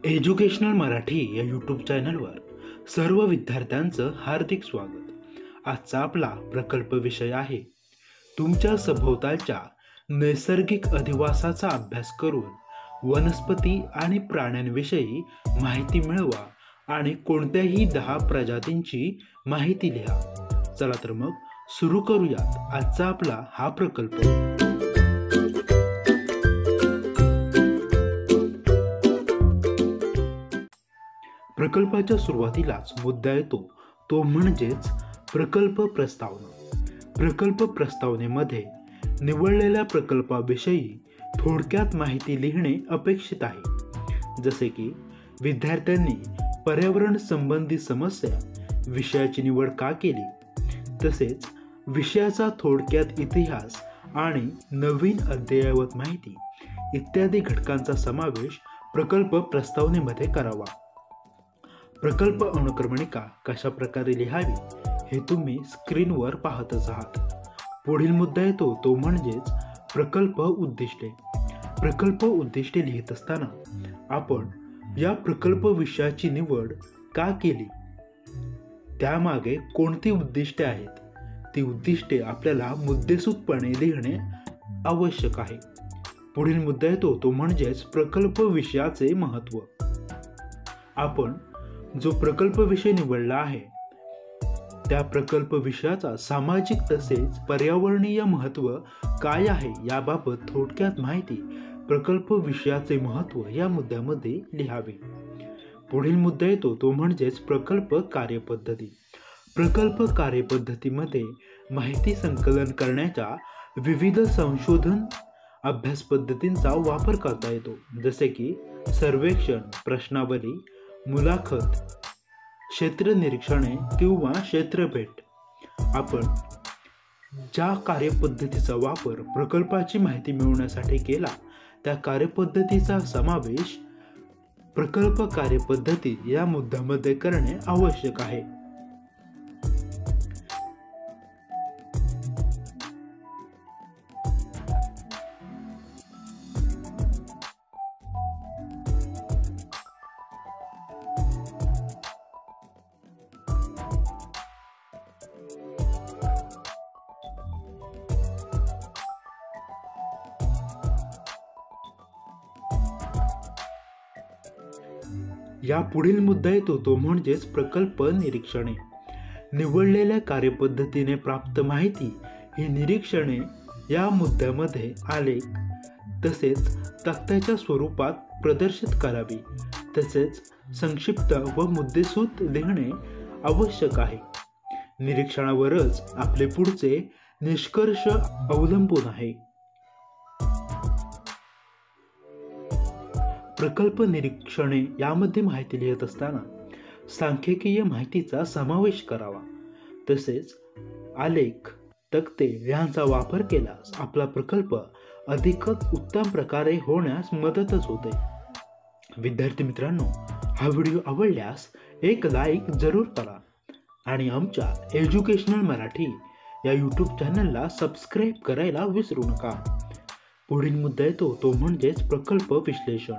Educational Marathi या YouTube चॅनलवर सर्व विद्यार्थ्यांचं हार्दिक स्वागत. आजचा आपला प्रकल्प विषय आहे तुमच्या सभोवतालच्या नैसर्गिक अधिवासाचा अभ्यास करून वनस्पती आणि प्राण्यांविषयी माहिती मिळवा आणि कोणत्याही 10 प्रजातींची माहिती लिहा. चला तर मग सुरू करूयात आजचा आपला हा प्रकल्प. प्रकल्पाच्या सुरुवातीलाच मुद्दा येतो तो म्हणजेच प्रकल्प प्रस्तावना. प्रकल्प प्रस्तावनेमध्ये निवडलेल्या प्रकल्पाविषयी थोडक्यात माहिती लिहिणे अपेक्षित आहे. जसे की विद्यार्थ्यांनी पर्यावरण संबंधी समस्या विषयाची निवड का केली, तसेच विषयाचा थोडक्यात इतिहास आणि नवीन अद्ययावत माहिती इत्यादी घटकांचा समावेश प्रकल्प प्रस्तावनेमध्ये करावा. प्रकल्प अनुक्रमणिका कशा प्रकारे लिहावी हे तुम्ही स्क्रीनवर पाहतच आहात. पुढील मुद्दा येतो तो म्हणजेच प्रकल्प उद्दिष्टे. प्रकल्प उद्दिष्टे लिहित असताना आपण या प्रकल्प विषयाची निवड का केली, त्यामागे कोणती उद्दिष्टे आहेत, ती उद्दिष्टे आपल्याला मुद्देसूदपणे लिहिणे आवश्यक आहे. पुढील मुद्दा येतो तो म्हणजेच प्रकल्प विषयाचे महत्त्व. आपण जो प्रकल्प विषय निवडला आहे त्या प्रकल्प विषयाचा सामाजिक तसेच पर्यावरणीय महत्त्व काय आहे याबाबत थोडक्यात माहिती प्रकल्प विषयाचे महत्त्व या मुद्द्यामध्ये लिहावे. पुढील मुद्दा येतो तो म्हणजेच प्रकल्प कार्यपद्धती. प्रकल्प कार्यपद्धतीमध्ये माहिती संकलन करण्याच्या विविध संशोधन अभ्यास पद्धतींचा वापर करता येतो. जसे की सर्वेक्षण, प्रश्नावली, मुलाखत, क्षेत्र निरीक्षणे किंवा क्षेत्रभेट. आपण ज्या कार्यपद्धतीचा वापर प्रकल्पाची माहिती मिळवण्यासाठी केला त्या कार्यपद्धतीचा समावेश प्रकल्प कार्यपद्धती या मुद्द्यामध्ये करणे आवश्यक आहे. या पुढील मुद्दा येतो तो म्हणजेच प्रकल्प निरीक्षणे. निवडलेल्या कार्यपद्धतीने प्राप्त माहिती ही निरीक्षणे या मुद्द्यामध्ये आलेख तसेच तक्त्याच्या स्वरूपात प्रदर्शित करावी. तसेच संक्षिप्त व मुद्देसूद लिहिणे आवश्यक आहे. निरीक्षणावरच आपले पुढचे निष्कर्ष अवलंबून आहे. प्रकल्प निरीक्षणे यामध्ये माहिती लिहित असताना सांख्यिकीय माहितीचा समावेश करावा. तसेच आलेख, तक्ते यांचा वापर केल्यास आपला प्रकल्प अधिकच उत्तम प्रकारे होण्यास मदतच होते. विद्यार्थी मित्रांनो, हा व्हिडिओ आवडल्यास एक लाईक जरूर करा आणि आमच्या एज्युकेशनल मराठी या यूट्यूब चॅनलला सबस्क्राईब करायला विसरू नका. पुढील मुद्दा येतो तो म्हणजेच प्रकल्प विश्लेषण.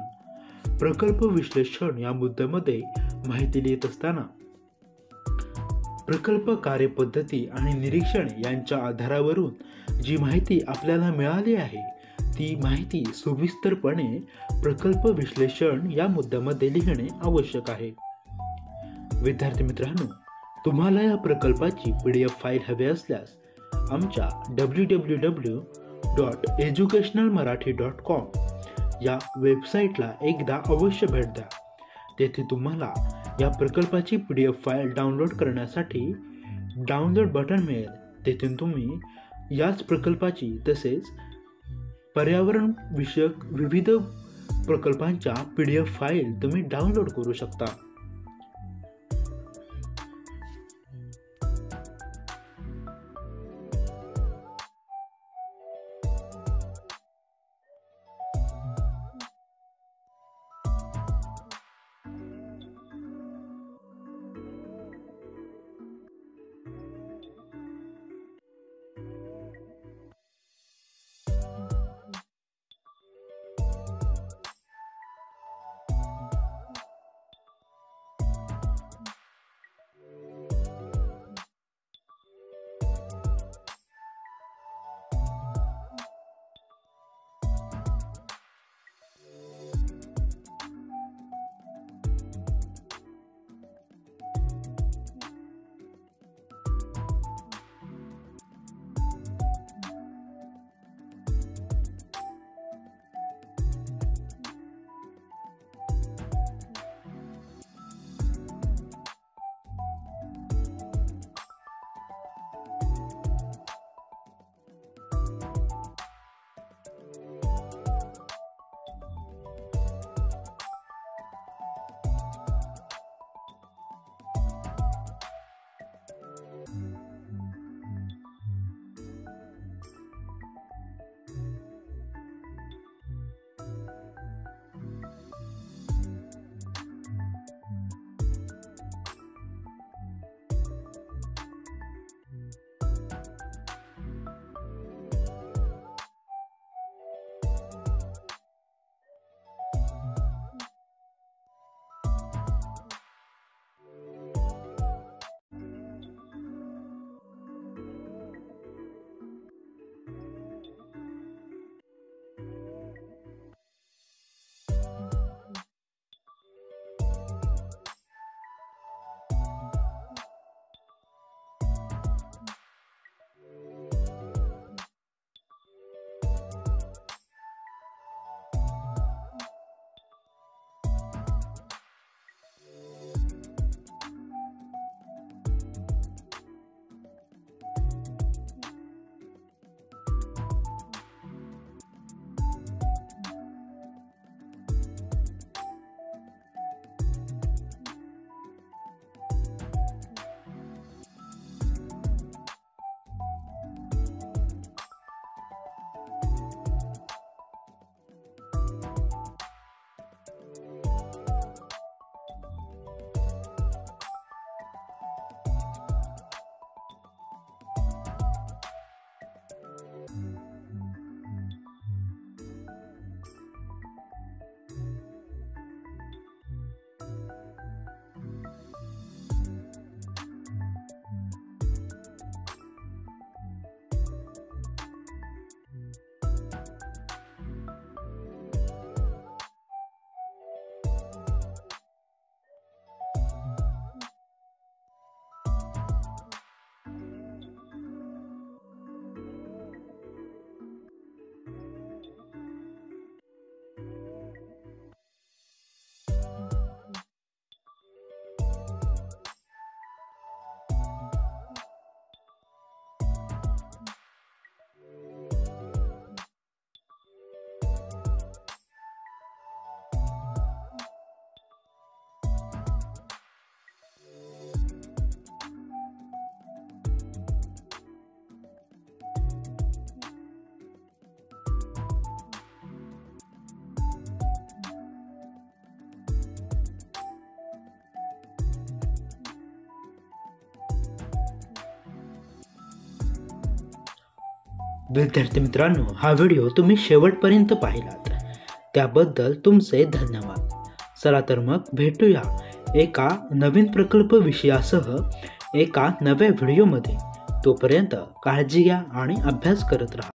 प्रकल्प विश्लेषण या मुद्द्यामध्ये माहिती लिहित असताना प्रकल्प कार्यपद्धती आणि निरीक्षणे यांच्या आधारावरून जी माहिती आपल्याला मिळाली आहे ती माहिती सविस्तरपणे प्रकल्प विश्लेषण या मुद्द्यामध्ये लिहिणे आवश्यक आहे. विद्यार्थी मित्रांनो, तुम्हाला या प्रकल्पाची PDF फाईल हवी असल्यास आमच्या www.educationalmarathi.com या वेबसाईटला एकदा अवश्य भेट द्या. तेथे तुम्हाला या प्रकल्पाची PDF फाईल डाउनलोड करण्यासाठी डाउनलोड बटन मिळेल. तेथून तुम्ही याच प्रकल्पाची तसेच पर्यावरण विषयक विविध प्रकल्पांच्या PDF फाईल तुम्ही डाउनलोड करू शकता. विद्यार्थी मित्रांनो, हा व्हिडिओ तुम्ही शेवटपर्यंत पाहिलात त्याबद्दल तुमचे धन्यवाद. चला तर मग भेटूया एका नवीन प्रकल्प विषयासह एका नव्या व्हिडिओमध्ये. तोपर्यंत काळजी घ्या आणि अभ्यास करत राहा.